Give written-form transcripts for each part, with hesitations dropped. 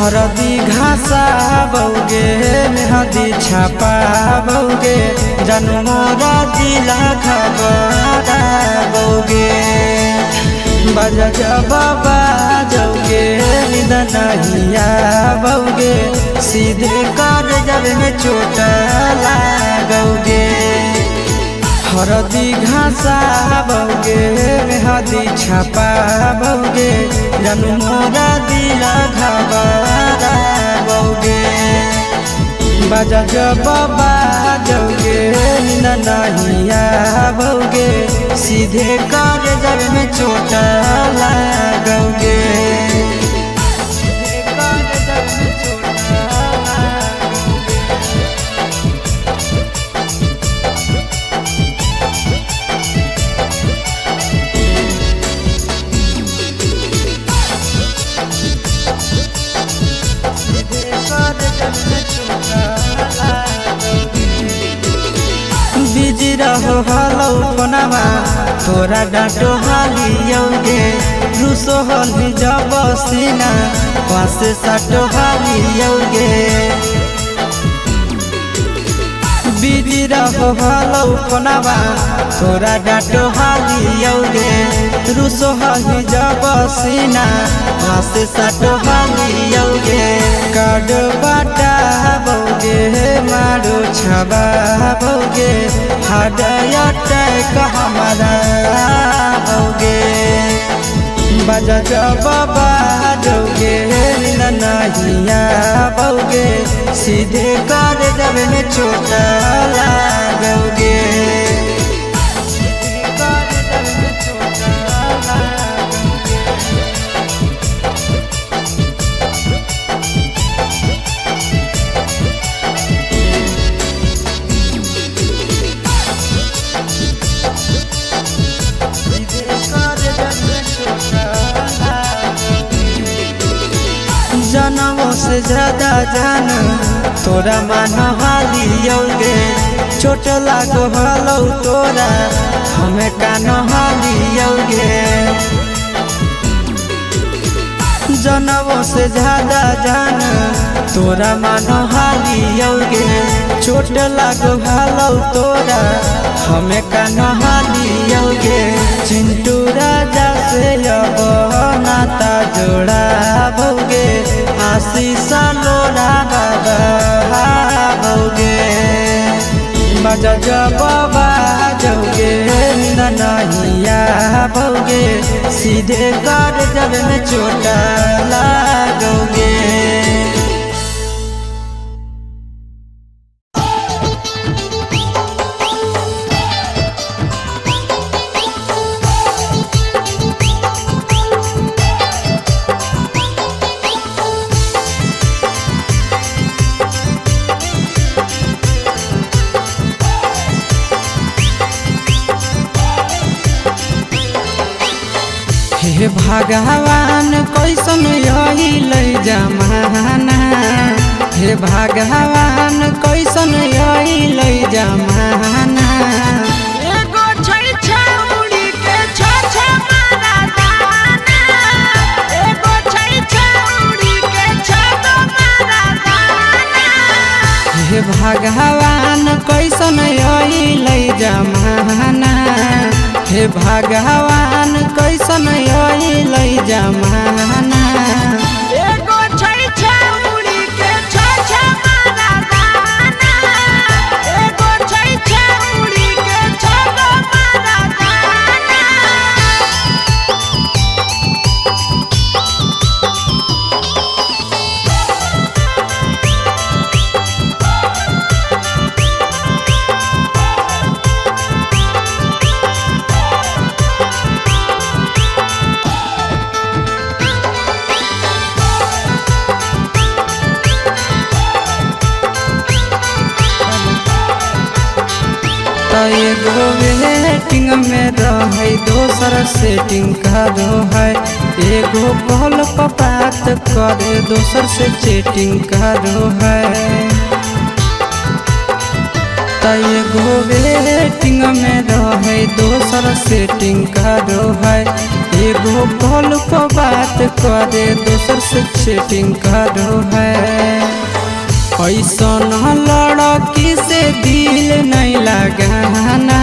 हरदी घासा बौगे मेहदी छापा बौगे जनमोरा जिला खबरा बौगे बजा जबाबा जौगे निदनहिया बौगे सीधे कर जब में चोट लागोगे। हरदी घासा बौगे मेहदी छापा बौगे जनमोरा दिला घबरा बौगे बजा जबाबा जौगे नहिया बौगे सीधे कर जब में चोट लागोगे। बिजी रहो हलो फोनवा तोरा डांटो हालियोगे रूसो हली जब सीना पास साटो हालियोगे। बिजी रहो हलो फोनवा तोरा डांटो हालियोगे रूसो हली जब सीना पास साटो हालियोगे। कार्ड बाटा बौगे मारो छबा बौगे हार्ट हमारा बौगे बजा जबाबा जौगे नहिया बौगे सीधे कर जब में चोट लागोगे। जनमों से ज्यादा जान तोरा मान हालियोगे चोट लागो हलो तोरा हमें कान हालियोगे। जनमों से ज्यादा जान तोरा मान हालियोगे चोट लागो हलो तोरा हमें कान हालियोगे। चिंटू राजा से अब नाता जोड़ा बौगे आशीष लोरा बाबा बौगे बजा जबाबा जौगे नहिया बौगे सीधे कर जब में चोट लागोगे। हे भगवान कैसन यही जमाना हे भगवान कैसन यही जमाना। एगो छै छौरी के छ मारा दाना एगो छै छौरी के छ मारा दाना। हे भगवान कैसन यही जमाना हे भगवान कैसन यही जमाना। एगो छै छौरी के छ मारा दाना एगो छै छौरी के छ मारा दाना। एगो वेटिंग में रहे दोसर सेटिंग करो है एगो कॉल पर बात करे दोसर से चैटिंग करो है। एगो वेटिंग में रहे दोसर सेटिंग करो है एगो कॉल पर बात करे दोसर से चैटिंग करो है। ऐसन लड़की से दिल नहीं लगाना,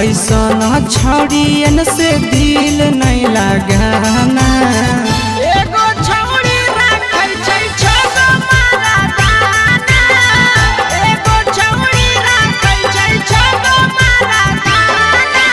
ऐसन छड़ियन से दिल नहीं लगाना। एगो छौड़ी राखै छै छगो मारा दाना, एगो छौड़ी राखै छै छगो मारा दाना।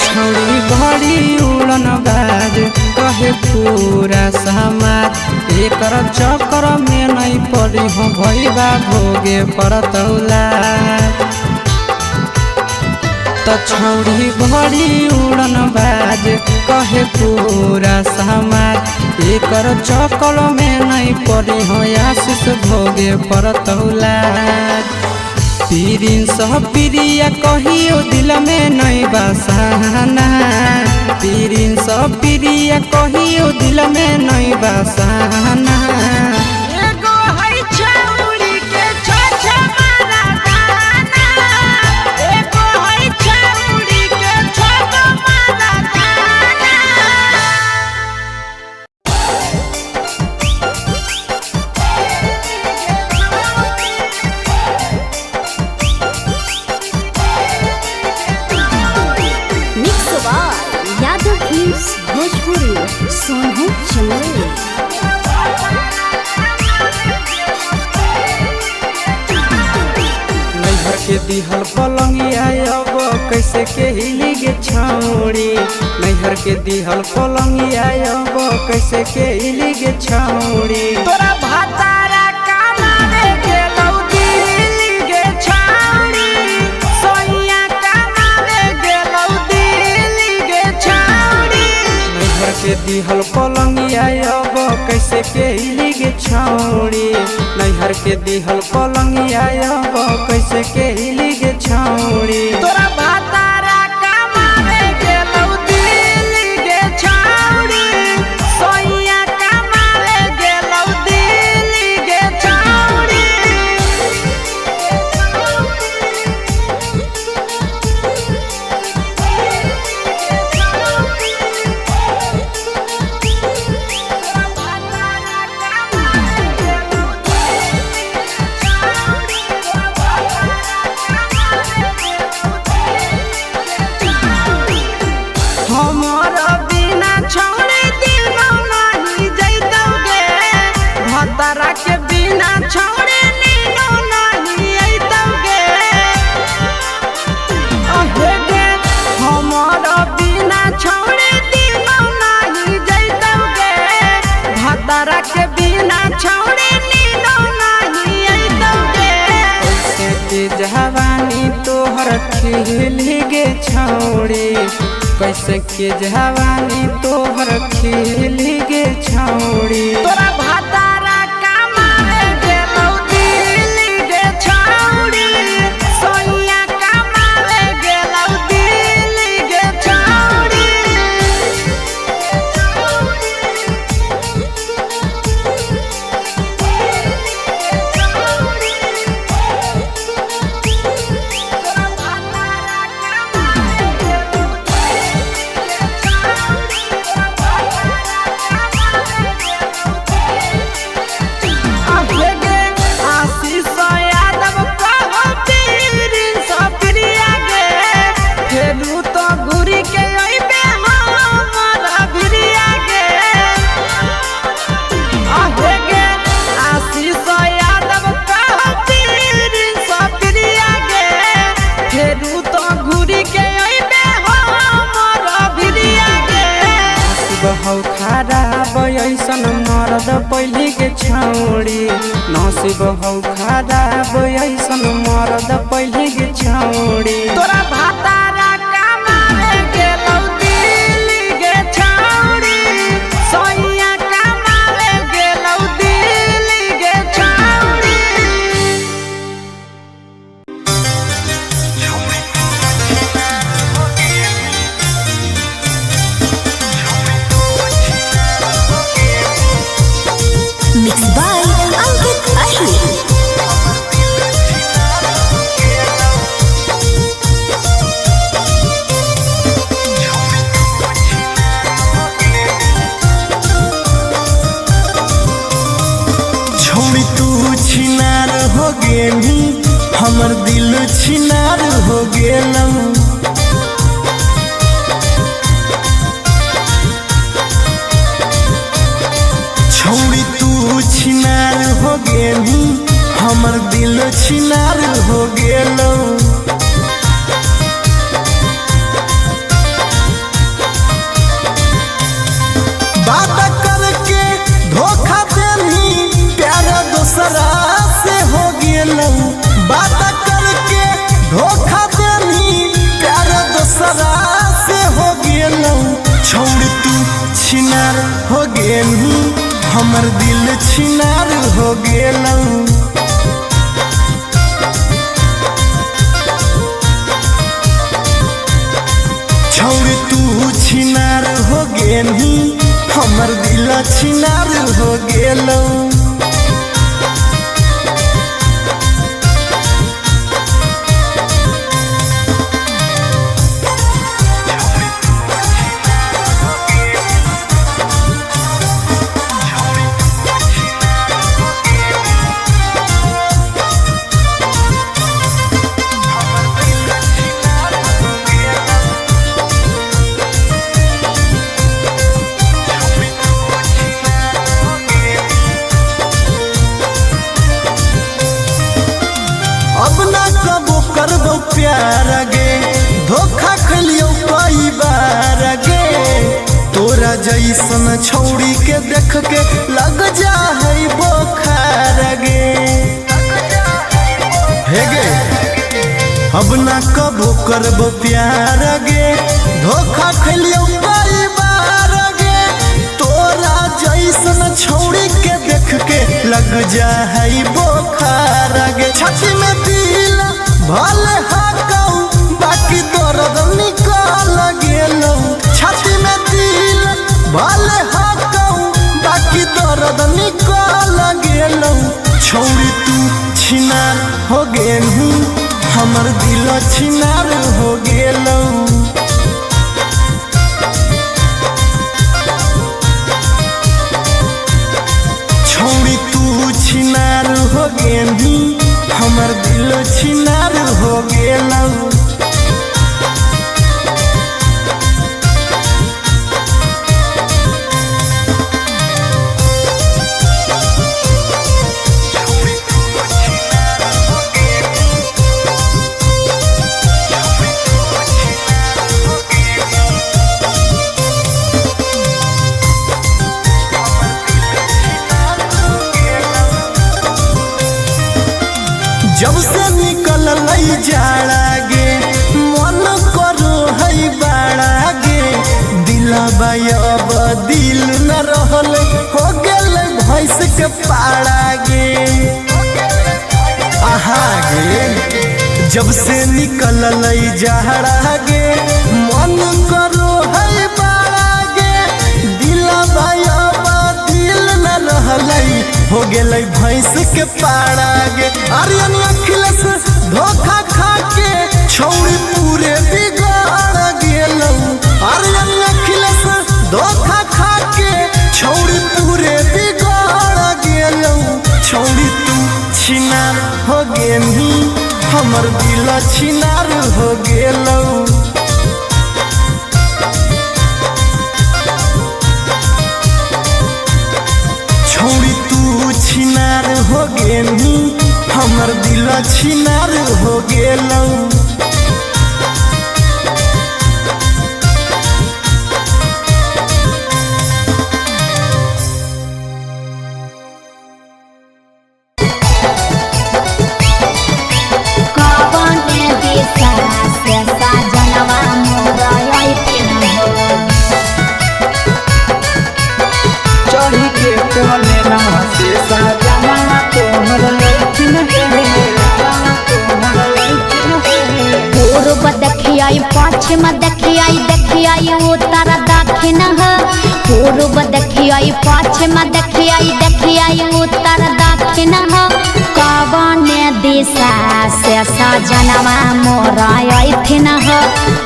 छौड़ी बड़ी उड़न बाज कहे पूरा समाज, एकर चक्कर में नहीं पड़ी हो भैया भोगे पड़तौला। छौड़ी बड़ी उड़न बाज कहे पूरा समाज, एकर चक्कर में नहीं पड़ी हो आशीष भोगे पड़तौला। पीरिन सह प्रिया कहियो दिल में नहीं बसाना, पीरिन सह प्रिया कहियो दिल में नहीं बसाना। एगो है छौड़ी के छ मारा दाना, एगो है छौड़ी के छगो मारा दाना। यादव फिल्म्स भोजपुरी सोनू चंदेल। नैहर के दिहल पलंगिया अब कैसे के हिली गे छौड़ी, नैहर के दिहल पलंगिया अब कैसे के हिली गे छौड़ी। तोरा भातारा कमावे गेलौ दिल्ली गे छौड़ी, सोइया कमावे गेलौ दिल्ली गे छौड़ी। नैहर के दिहल पलंगिया अब कैसे के हिली गे छौड़ी, नैहर के दिहल पलंगिया अब कैसे के हिली गे छौड़ी। तोरा भातारा कमावे गेलौ दिल्ली गे छौड़ी, सोइया कमावे गेलौ दिल्ली गे छौड़ी। हमर बिना छौड़ी दिनो नहीं जैतौगे, भतरा के बिना छौड़ी नीनो नहीं अइतौगे। अहे गे हमर बिना छौड़ी दिनो नहीं जैतौगे, भतरा के बिना छौड़ी नीनो नहीं अइतौगे। कैसे के जवानी तोहर खिली गे छौड़ी, कैसे के जवानी तोहर खिली गे छौड़ी। तोरा भातारा कमावे गेलौ दिल्ली गे छौड़ी, सोइया कमावे गेलौ दिल्ली गे छौड़ी। बहौ खराब ऐसन मरद पहली के छौड़ी, नसीब हौ खराब ऐसन मरद पहली के छौड़ी। तोरा भातारा कमावे गेलौ दिल्ली गे छौड़ी, सोइया कमावे गे गेनी हमर दिल छिनार हो गेलौ। छौड़ी तू छिनार हो गेनी हमर दिल छिनार हो गेलौ। बात करके धोखा देनी प्यार दूसरा से हो गेलौ। बात करके धोखा देनी प्यार दूसरा से हो गेलौ। छौड़ी तू छिनार हो गेनी हमर दिल छिनार हो गेलौ। छौड़ी तू छिनार हो गेनी हमर दिल छिनार हो गेलौ। अब ना कबो करबो प्यार गे धोखा खलियो कई बार गे। तोरा जैसन छौड़ी के देख के लग जा है बोखार गे। हे गे अब ना कबो करबो प्यार गे धोखा खलियो कई बार गे। तोरा जैसन छौड़ी के देख के लग जा है बोखार गे। छाती में दिल भले हाकौ बाकी दर्द निकल गेलौ। छाती में दिल भले हाकौ बाकी दर्द निकल गेलौ। छौड़ी तू छिनार हो गेलू हमर दिल छिनार हो गेलौ। छौड़ी तू छिनार हो गेनी हमर दिल छिनार हो गेलौ। जब से निकल लई जाड़ा गे मन करो है बाड़ा गे। दिलबा अब दिल न रहल हो गेल भैंस के पाड़ा गे। आहा गे जब से निकल लई जाड़ा गे मन करो है बाड़ा गे। दिलबा अब दिल न रहल हो गेलै भैंस के पाड़ा गे। आर्यन अखिलेश धोखा खा के छौड़ी पूरे बिगाड़ गेलौ। आर्यन अखिलेश धोखा खा के छौड़ी पूरे बिगाड़ गेलौ। छौड़ी तू छिनार हो गेनी हमर दिल छिनार हो गेलौ। छौड़ी तू छिनार हो गेनी हमर दिल छिनार हो गेलौ। चढ़ी के कोने नवा से साजना तोहर लैकिन पूर्व देखियाई पश्चिम देखियाई उत्तर दक्षिण पूर्व देखियाई पश्चिम देखियाई उत्तर दक्षिण कवन दिशा से सजनवा मोरा अइथिन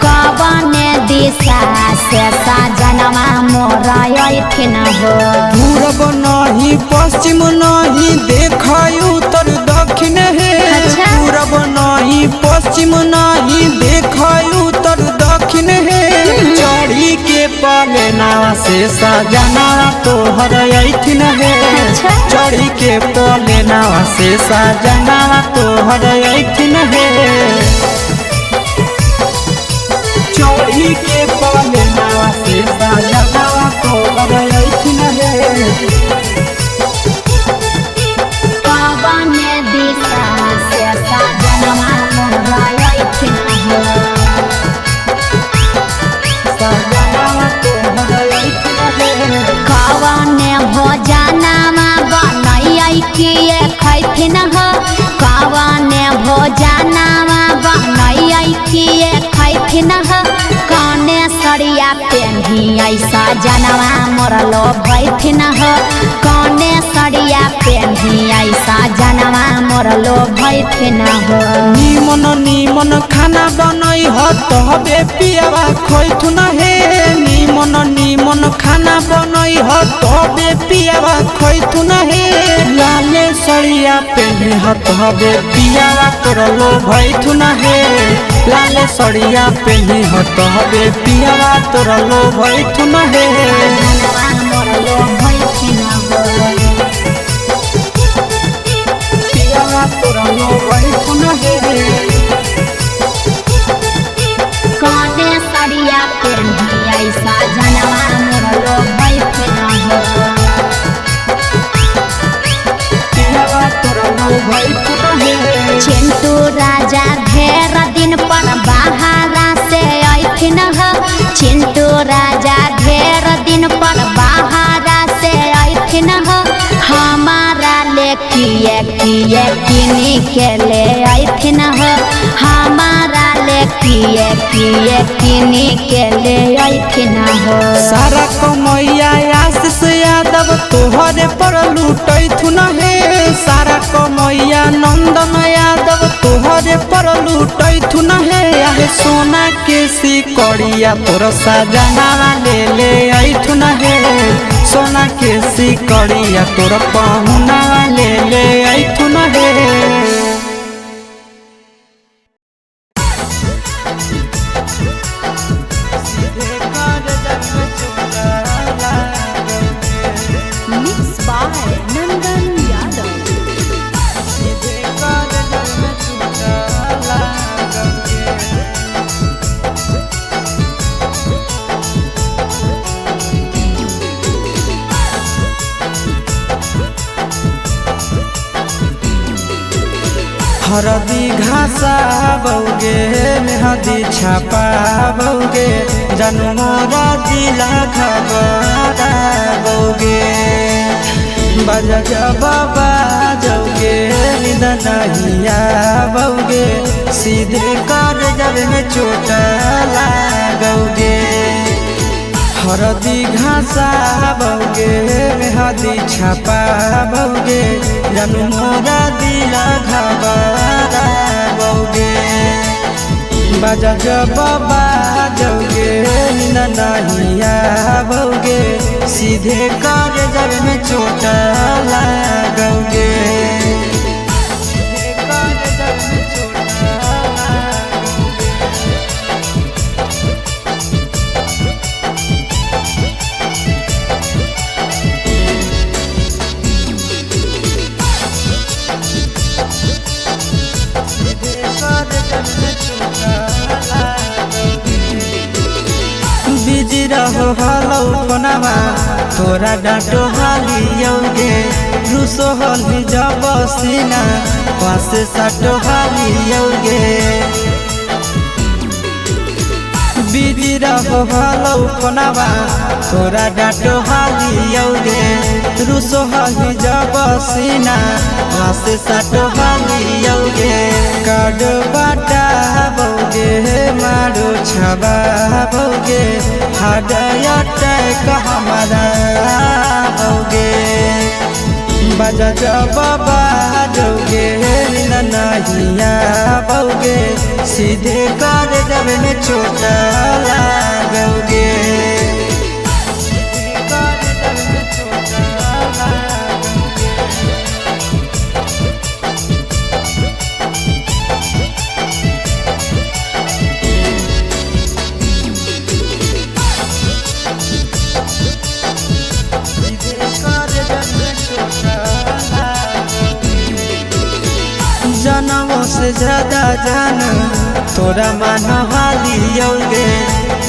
कवन दिशा से सजनवा मोरा अइथिन पूरब नहीं पश्चिम नहीं देखाई उत्तर दक्षिण है पश्चिम नहीं देख उत्तर दक्षिण है चढ़ी के पलेना से सजना तोहर ऐठिन है चढ़ी के पलेना से सजना तोहर ऐठिन है चोरी के पलेना से सजना तोहर ऐठिन है कवन दिशा से सजनवा मोरा ऐठिन है सजना तोहर ऐठिन है कवन भोजनमा बनैयै किए खैथिन ह कवन भोजनमा बनैयै किए खैथिन ह कने सरिया पेन्हियै सजनवा मोर लो भैथिन ह कने सरिया पेन्हियै सजनवा मोर लो भैथिन ह निमन निमन खाना बनई ह तबे पियावा खैथुन हे निमन निमन खाना बनई ह तबे पियावा खैथुन हे लाले सड़िया पेन्हे ह तबे पियावा तोरलो भैथुन हे लाले सड़िया पेन्हे ह तबे पियावा तोरलो भैथुन हे सजनवा मोर लो भैथिन ह पियावा तोरलो भैथुन हे कने सरिया पेन्हियै सजनवा मोर लो भैथिन ह पियावा तोरलो भैथुन हे चिंटू राजा ढेर दिन पर बाहरा से ऐठिन ह चिंटू राजा ढेर दिन पर बाहरा से ऐठिन ह हमारा ले किए किए किनी के ले ऐठिन ह हमारा ले किए किए किनी के ले ऐठिन ह सारा कमैया आशीष यादव तोहरे पर लूटैथुन हे सारा कमैया नंदन यादव तोहरे पर लूटैथुन हे आहे सोना के सिकड़िया तोर सजना ले ऐठुन हे सोना के सिकड़िया तोर पहुना ले ऐठुन हे Mixed by Nandan Yadav. हरदी घासा बौगे मेहदी छापा बौगे जनमोरा जिला खबरा बौगे बजा बाबा जौगे निदनहिया बौगे सीधे कर जब में चोट लागोगे हरदी घासा बौगे मेहदी छापा बौगे जनमोरा दिला घबरा बौगे बजा बाबा जौगे नहिया बौगे सीधे कर जब में चोट लागोगे बिजी रहो हलौ कोनामा तोरा डाँटो हालियौगे रुसो हली जब सीना पासे साटो हालियौगे बिजी रहो हलौ कोनामा तोरा डाँटो हालियौगे रुसो हली जब सीना पासे साटो हालियौगे काड बाटा बौगे मारो छबा बौगे हाडया टैक हमारा बौगे बजा बाबा जौगे नहिया बौगे सीधे कर जब में चोट लागोगे से ज्यादा जान तोरा मान हालियोगे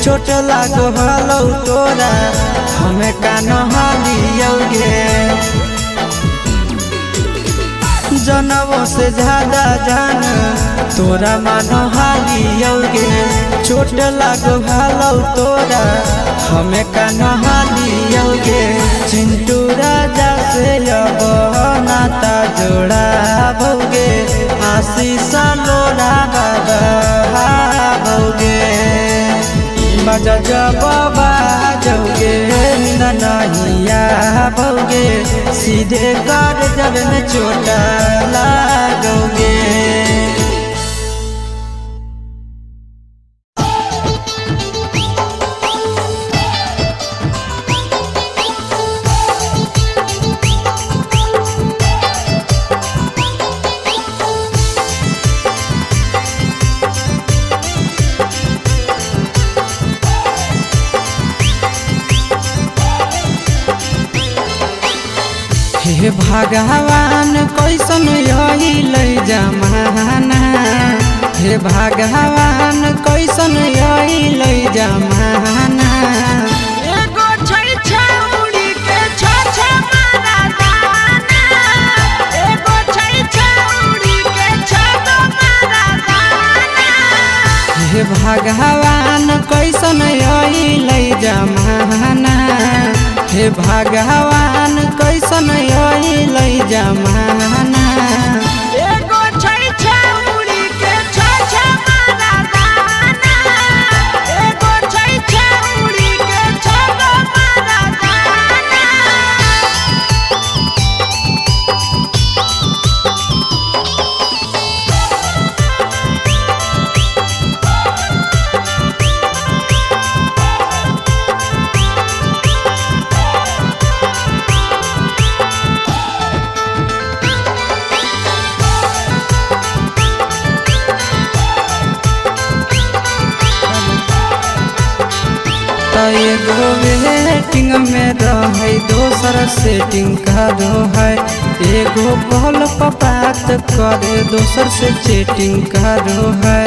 चोट लागो हलो तोरा हमें कान हालियोगे जनवों से ज्यादा जान तोरा मानो हालियोगे चोट लागो हलो तोरा हमें कान हालियोगे चिंटू राजा से अब नाता जोड़ा भोगे आशीष लोड़ा बाबोगे बजा जब बाजोगे नैया भोगे सीधे कर जब में चोट लागोगे। हे भगवान कैसन यही लई जमाना हे भगवान कैसन यही लई जमाना एगो छै छौड़ी के छ मारा दाना एगो छै छौड़ी के छ मारा दाना हे भगवान कैसन यही लई जमाना हे भगवान कैसन यही लई जमाना एगो छै छौड़ी के छ मारा दाना एगो छै छौड़ी के छ मारा दाना एगो वेटिंग में रहे दोसर सेटिंग का दो है एगो कॉल पर बात करे दोसर से चैटिंग का दो है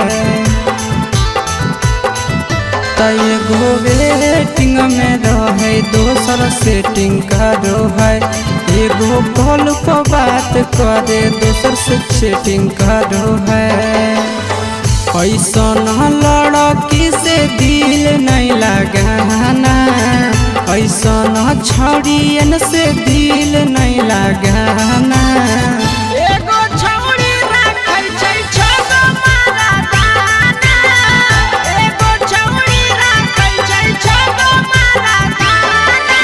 एगो वेटिंग में रहे दोसर सेटिंग का दो है एगो कॉल पर बात करे दोसर से चैटिंग का दो है ऐसन लड़की से दिल नहीं लगाना ऐसन छड़ियन से दिल नहीं लगाना एगो छौड़ी राखै छै छ मारा दाना एगो छौड़ी राखै छै छ मारा दाना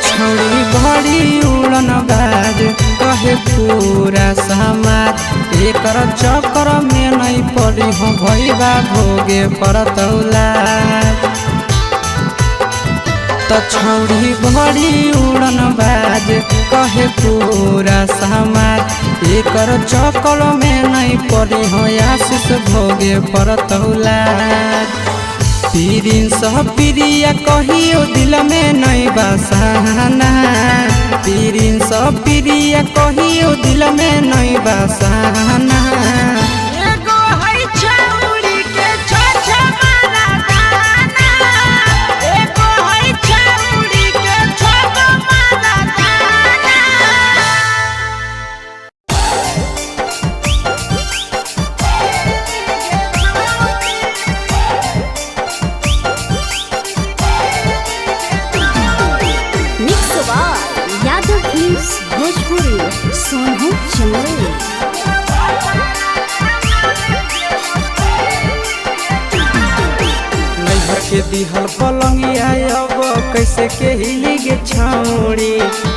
छौड़ी बड़ी उड़न बाज कहे पूरा समाज एकर चक्कर में नहीं पड़ी हो भैया भोगे पड़तौला छौड़ी बड़ी उड़न बाज कहे पूरा समाज एकर चक्कर में नहीं पड़ी हो आशीष भोगे पड़तौला पीरिन सह प्रिया कहियो दिल में नहीं बसाना पीरिन सह प्रिया कहियो दिल में नहीं बसाना एगो है छौड़ी के छ मारा दाना एगो है छौड़ी के छ मारा दाना यादव फिल्म्स भोजपुरी सोनू चमरे नैहर के दिहल पलंगिया अब कैसे के हिली गे छौड़ी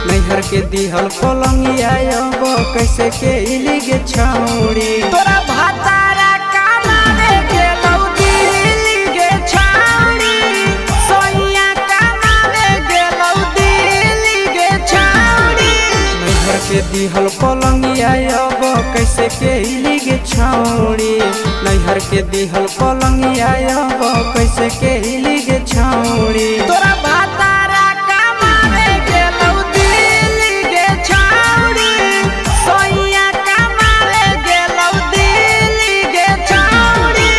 नैहर के दिहल पलंगिया अब कैसे के हिली गे छौड़ी तोरा भातारा कामारे गेलौ दिल्ली दिहल पलंगिया अब कैसे के लिगे छौड़ी नैहर के दिहल पलंगिया अब कैसे के लिगे छौड़ी तोरा भातारा कमावे गेलौ दिल्ली गे छौड़ी सोइया कमावे गेलौ दिल्ली गे छौड़ी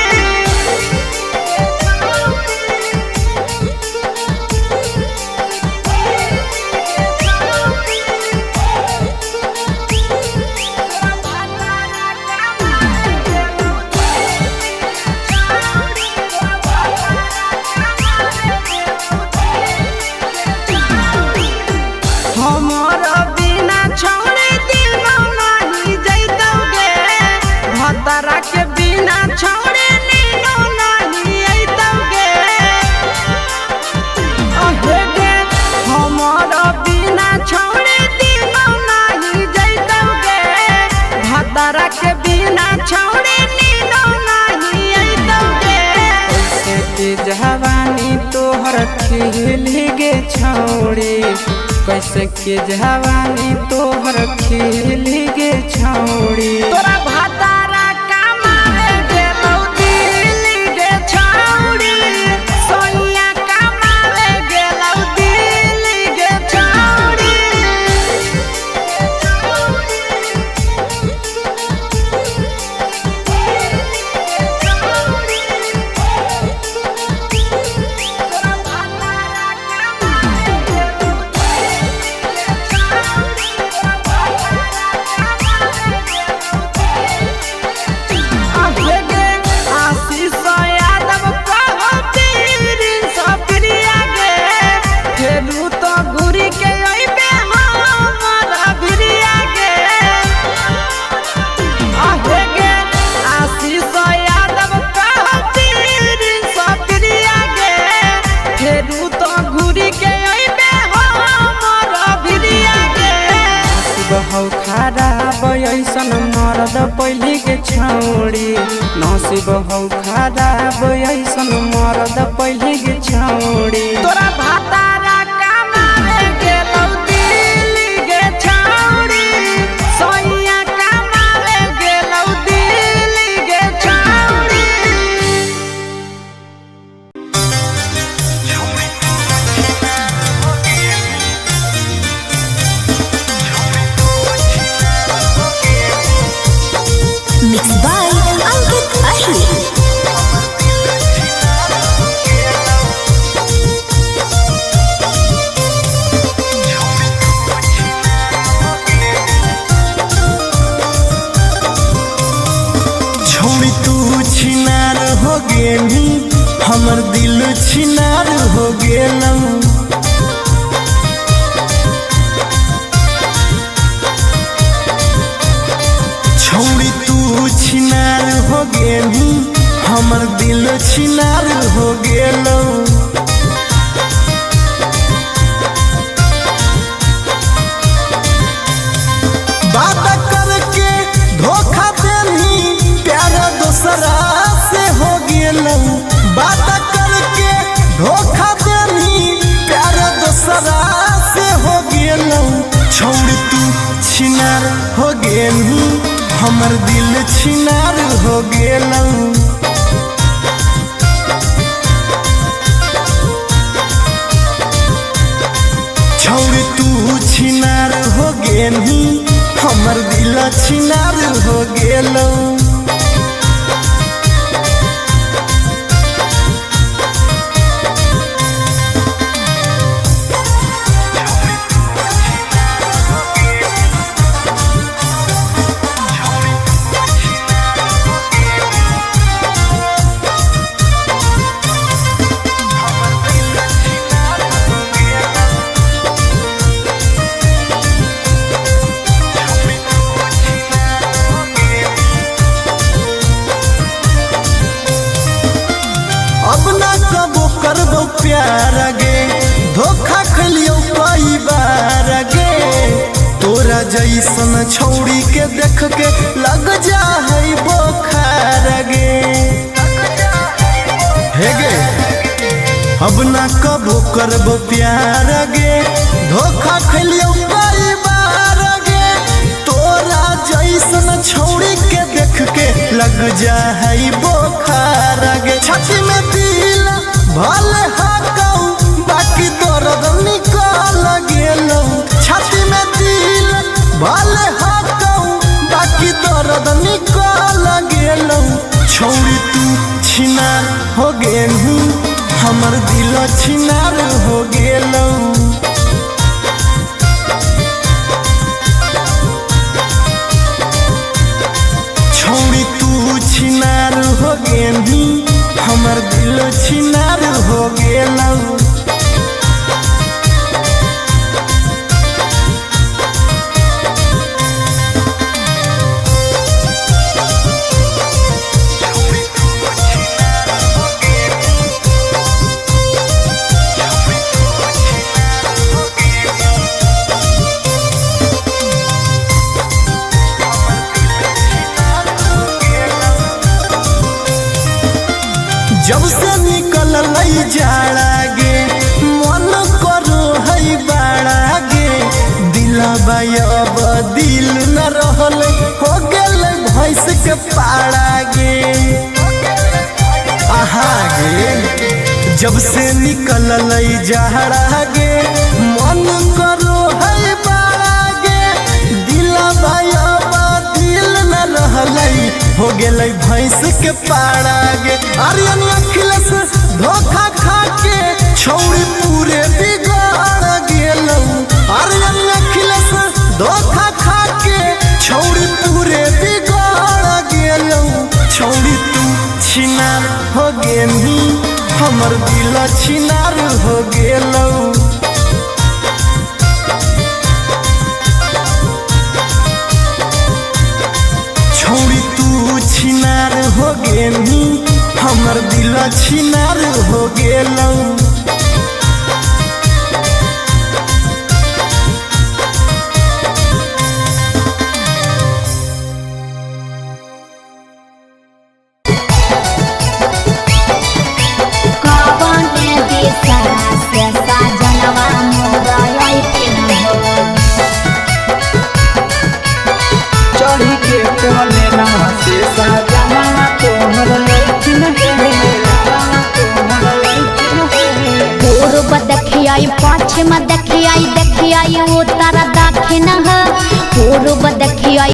हमारा बिना छौड़े दिनो नहीं जैतौगे भतरा के बिना छौड़े नीनो नहीं अइतौगे अहे गे हमारा बिना छौड़े दिनो नहीं जैतौगे भतरा के बिना छौड़े नीनो नहीं अइतौगे कैसे के जवानी तोहर खिली गे छौड़ी कैसे के जवानी तोहर खिली गे छौड़ी तोरा भातारा कमावे गेलौ दिल्ली गे छौड़ी सोइया कमावे गेलौ दिल्ली गे छौड़ी आशीष यादव कहो पीरिन सप्रिया गे फेरू तो घुरी के अइबे हमारा भिरिया गे आहे गे आशीष यादव कहो पीरिन सप्रिया गे फेरू तो घुरी के अइबे हमारा भिरिया गे बहु खराब ऐसन मरद पहले के छौड़ी नसीब हौ खराब ऐसन मरद पहले के छौड़ी तोरा भातारा कमावे गेलौ दिल्ली गे छौड़ी सोइया कमावे गेलौ दिल्ली गे छौड़ी Mixed by Ankit Ahir. छोड़ी तू छिनार हो गेली हमर दिल छिनार हो गेलौ छोड़ी तू छिनार हो गेली हमर दिल छिनार हो गेलौ बात करके धोखा देनी प्यार दूसरा से हो गेलौ बात करके धोखा देनी प्यार दूसरा से हो गेलौ छोड़ तू छिनार हो गेली हमर दिल छिनार हो गेलौ छोड़ तू छिनार हो गेली हमर दिल छिनार हो गेलौ अब ना कबो करबो प्यार गे धोखा खलियो कई बार गे तोरा जैसन छौड़ी के देख के लग जा है बोखार गे हे गे अब ना कबो करबो प्यार गे धोखा खलियो कई बार गे लग जाई बोखार गे छाती में दिल भले हाकऊ बाकी दर्द निकल गेलौ छाती में दिल भले हाकऊ बाकी दर्द निकल गेलौ छोड़ी तू छिनार हो गेलू हमर दिल छिनार हो गेलौ छोड़ी तू छिनार हो गेलू हमर दिल छिनार हो गेलौ जब से निकल जाड़ा गे मन करो है बाड़ा गे दिलबा अब दिल न रहल हो गेल भैंस के पाड़ा गे आहा गे जब से निकल जाड़ा गे मन करो है बाड़ा गे दिलबा अब दिल न रहल हो गेलै भैंस के पाड़ा गे आर्यन अखिलेश धोखा खा के छौड़ी पूरे बिगाड़ गेलौ आर्यन अखिलेश धोखा खा के छौड़ी पूरे बिगाड़ गेलौ छौड़ी तू छिनार हो गेली हमर दिल छिनार हो गेलौ छोड़ी तू छिनार हो गेली हमर दिल छिनार हो गेलौ चढ़ी के कोने नवा से सजना तोहर लैथिन पूर्व देखियाई पश्चिम देखियाई देखियाई उत्तर दक्षिण पूर्व देखियाई